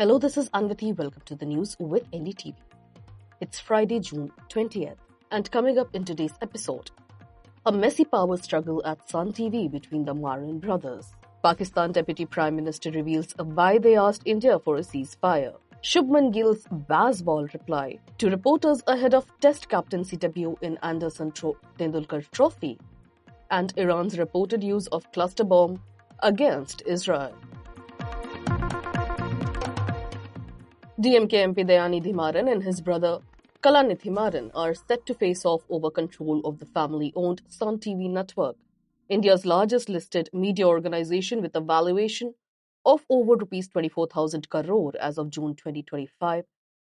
Hello, this is Anvati. Welcome to the news with NDTV. It's Friday, June 20th, and coming up in today's episode, a messy power struggle at Sun TV between the Maran brothers. Pakistan Deputy Prime Minister reveals why they asked India for a ceasefire. Shubman Gill's Bazball reply to reporters ahead of Test captaincy debut in Anderson Tendulkar Trophy, and Iran's reported use of cluster bomb against Israel. DMK MP Dayanidhi Maran and his brother Kalanithi Maran are set to face off over control of the family-owned Sun TV network, India's largest listed media organization with a valuation of over Rs 24,000 crore as of June 2025,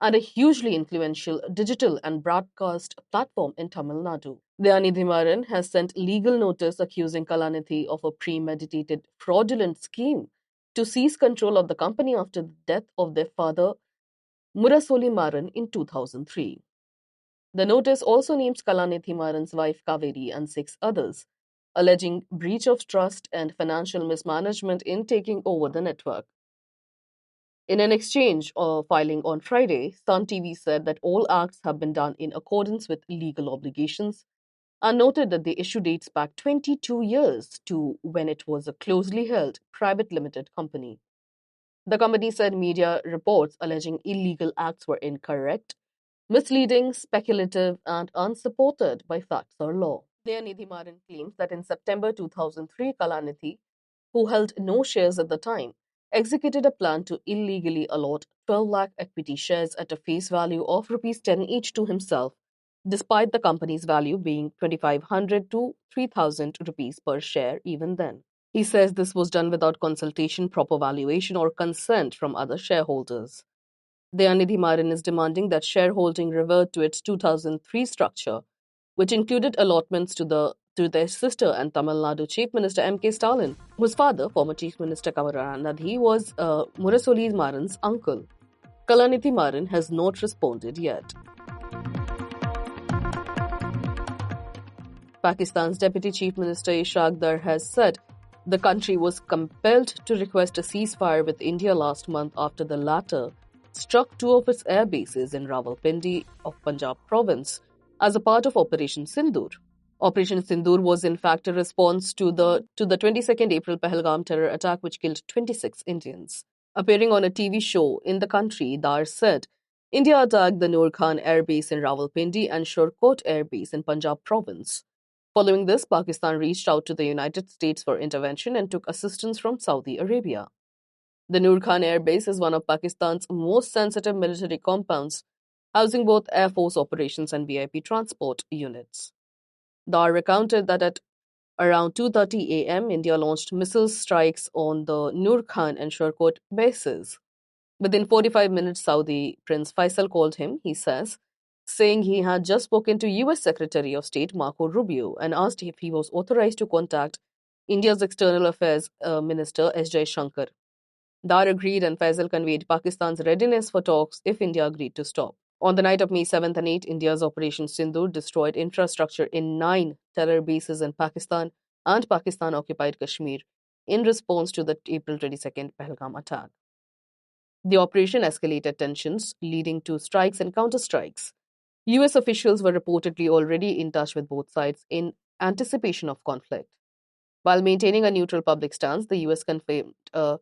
and a hugely influential digital and broadcast platform in Tamil Nadu. Dayanidhi Maran has sent legal notice accusing Kalanithi of a premeditated fraudulent scheme to seize control of the company after the death of their father, Murasoli Maran, in 2003. The notice also names Kalanithi Maran's wife Kaveri and 6 others, alleging breach of trust and financial mismanagement in taking over the network. In an exchange filing on Friday, Sun TV said that all acts have been done in accordance with legal obligations and noted that the issue dates back 22 years to when it was a closely held private limited company. The company said media reports alleging illegal acts were incorrect, misleading, speculative, and unsupported by facts or law. Dayanidhi Maran claims that in September 2003, Kalanithi, who held no shares at the time, executed a plan to illegally allot 12 lakh equity shares at a face value of Rs 10 each to himself, despite the company's value being 2,500 to 3,000 rupees per share even then. He says this was done without consultation, proper valuation, or consent from other shareholders. Dayanidhi Maran is demanding that shareholding revert to its 2003 structure, which included allotments to their sister and Tamil Nadu Chief Minister M.K. Stalin, whose father, former Chief Minister Kamarunanidhi, was Murasoli Maran's uncle. Kalanithi Maran has not responded yet. Pakistan's Deputy Chief Minister Ishaq Dar has said the country was compelled to request a ceasefire with India last month after the latter struck 2 of its air bases in Rawalpindi of Punjab province as a part of Operation Sindoor. Operation Sindoor was in fact a response to the 22nd April Pahalgam terror attack which killed 26 Indians. Appearing on a TV show in the country, Dar said India attacked the Noor Khan Air Base in Rawalpindi and Shorkot Air Base in Punjab province. Following this, Pakistan reached out to the United States for intervention and took assistance from Saudi Arabia. The Noor Khan Air Base is one of Pakistan's most sensitive military compounds, housing both Air Force operations and VIP transport units. Dar recounted that at around 2:30 a.m., India launched missile strikes on the Noor Khan and Shorkot bases. Within 45 minutes, Saudi Prince Faisal called him, he says, saying he had just spoken to U.S. Secretary of State Marco Rubio and asked if he was authorized to contact India's External Affairs Minister S. Jaishankar. Dar agreed and Faisal conveyed Pakistan's readiness for talks if India agreed to stop. On the night of May 7th and 8th, India's Operation Sindoor destroyed infrastructure in 9 terror bases in Pakistan and Pakistan-occupied Kashmir in response to the April 22nd Pahalgam attack. The operation escalated tensions, leading to strikes and counter-strikes. U.S. officials were reportedly already in touch with both sides in anticipation of conflict. While maintaining a neutral public stance, the U.S. confirmed a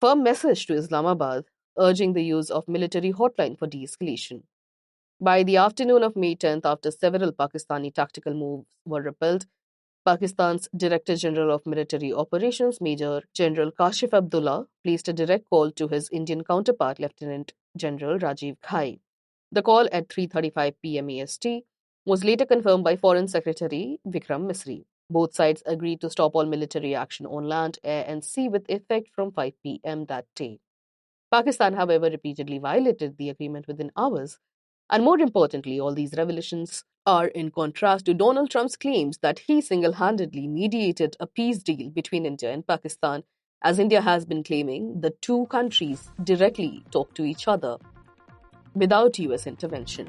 firm message to Islamabad, urging the use of military hotline for de-escalation. By the afternoon of May 10th, after several Pakistani tactical moves were repelled, Pakistan's Director General of Military Operations, Major General Kashif Abdullah, placed a direct call to his Indian counterpart, Lieutenant General Rajiv Ghai. The call at 3:35 p.m. AST was later confirmed by Foreign Secretary Vikram Misri. Both sides agreed to stop all military action on land, air and sea with effect from 5 p.m. that day. Pakistan, however, repeatedly violated the agreement within hours. And more importantly, all these revelations are in contrast to Donald Trump's claims that he single-handedly mediated a peace deal between India and Pakistan, as India has been claiming the two countries directly talk to each other without U.S. intervention.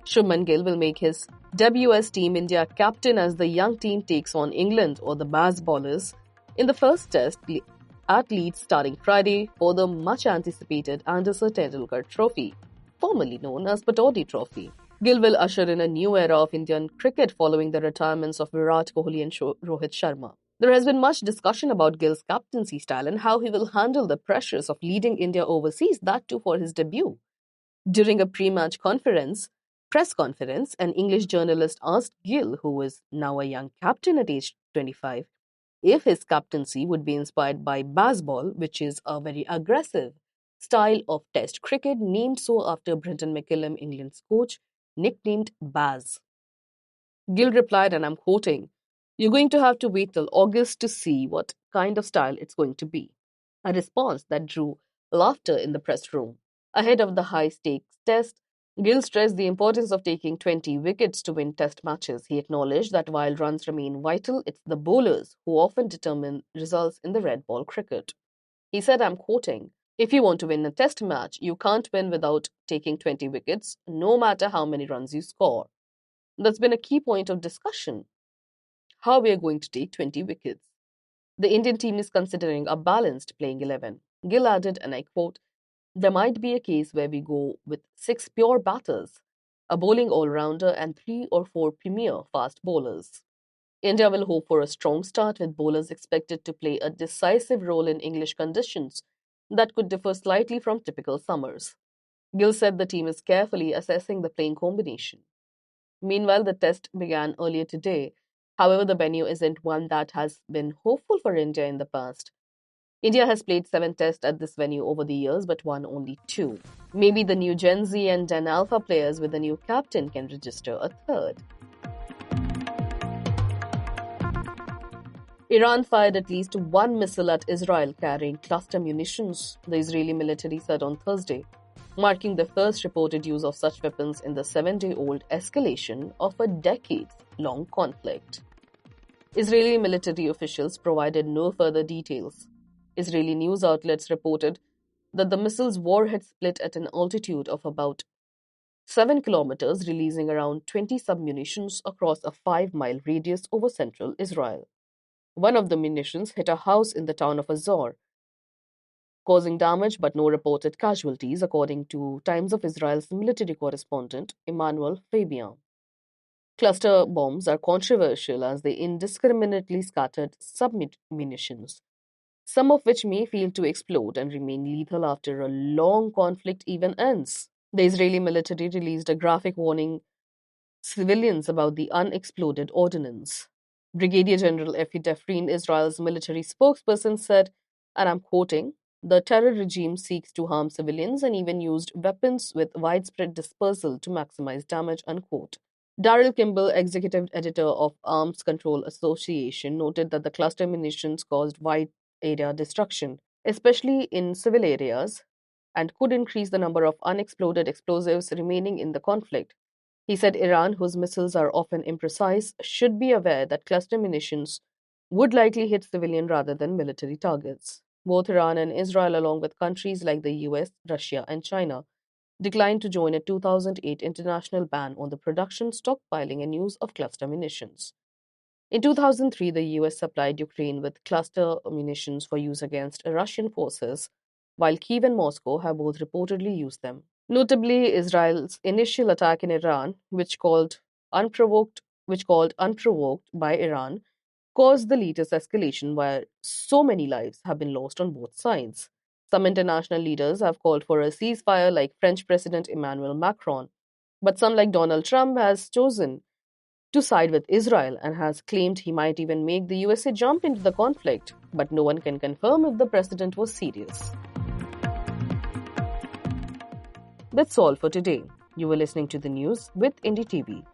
Shubman Gill will make his debut as Team India captain as the young team takes on England or the Bazballers In the first test at Leeds starting Friday for the much-anticipated Anderson Tendulkar Trophy, formerly known as Patodi Trophy. Gill will usher in a new era of Indian cricket following the retirements of Virat Kohli and Rohit Sharma. There has been much discussion about Gill's captaincy style and how he will handle the pressures of leading India overseas, that too for his debut. During a pre-match press conference, an English journalist asked Gill, who is now a young captain at age 25, if his captaincy would be inspired by Bazball, which is a very aggressive style of test cricket named so after Brendan McCullum, England's coach, nicknamed Baz. Gill replied, and I'm quoting, "You're going to have to wait till August to see what kind of style it's going to be." A response that drew laughter in the press room. Ahead of the high-stakes test, Gill stressed the importance of taking 20 wickets to win test matches. He acknowledged that while runs remain vital, it's the bowlers who often determine results in the red ball cricket. He said, I'm quoting, "If you want to win a test match, you can't win without taking 20 wickets, no matter how many runs you score. That's been a key point of discussion, how we are going to take 20 wickets. The Indian team is considering a balanced playing 11. Gill added, and I quote, "There might be a case where we go with 6 pure batters, a bowling all-rounder and 3 or 4 premier fast bowlers. India will hope for a strong start with bowlers expected to play a decisive role in English conditions that could differ slightly from typical summers." Gill said the team is carefully assessing the playing combination. Meanwhile, the test began earlier today. However, the venue isn't one that has been hopeful for India in the past. India has played 7 tests at this venue over the years, but won only 2. Maybe the new Gen Z and Gen Alpha players with a new captain can register a third. Iran fired at least 1 missile at Israel carrying cluster munitions, the Israeli military said on Thursday, marking the first reported use of such weapons in the 7-day-old escalation of a decades-long conflict. Israeli military officials provided no further details. Israeli news outlets reported that the missile's warhead split at an altitude of about 7 kilometers, releasing around 20 submunitions across a 5-mile radius over central Israel. One of the munitions hit a house in the town of Azor, causing damage but no reported casualties, according to Times of Israel's military correspondent Emmanuel Fabian. Cluster bombs are controversial as they indiscriminately scattered submunitions, some of which may fail to explode and remain lethal after a long conflict even ends. The Israeli military released a graphic warning civilians about the unexploded ordnance. Brigadier General Efi Defrin, Israel's military spokesperson, said, and I'm quoting, "The terror regime seeks to harm civilians and even used weapons with widespread dispersal to maximize damage," unquote. Daryl Kimball, executive editor of Arms Control Association, noted that the cluster munitions caused wide area destruction, especially in civil areas, and could increase the number of unexploded explosives remaining in the conflict. He said Iran, whose missiles are often imprecise, should be aware that cluster munitions would likely hit civilian rather than military targets. Both Iran and Israel, along with countries like the US, Russia, and China, declined to join a 2008 international ban on the production, stockpiling, and use of cluster munitions. In 2003, the US supplied Ukraine with cluster munitions for use against Russian forces, while Kiev and Moscow have both reportedly used them. Notably, Israel's initial attack in Iran, which called unprovoked by Iran, caused the latest escalation where so many lives have been lost on both sides. Some international leaders have called for a ceasefire like French President Emmanuel Macron, but some like Donald Trump has chosen to side with Israel and has claimed he might even make the USA jump into the conflict, but no one can confirm if the president was serious. That's all for today. You were listening to the news with NDTV,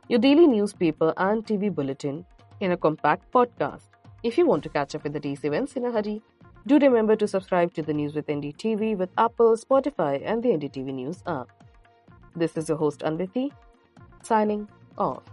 your daily newspaper and TV bulletin in a compact podcast. If you want to catch up with the day's events in a hurry, do remember to subscribe to the News with NDTV with Apple, Spotify, and the NDTV News app. This is your host Anviti, signing off.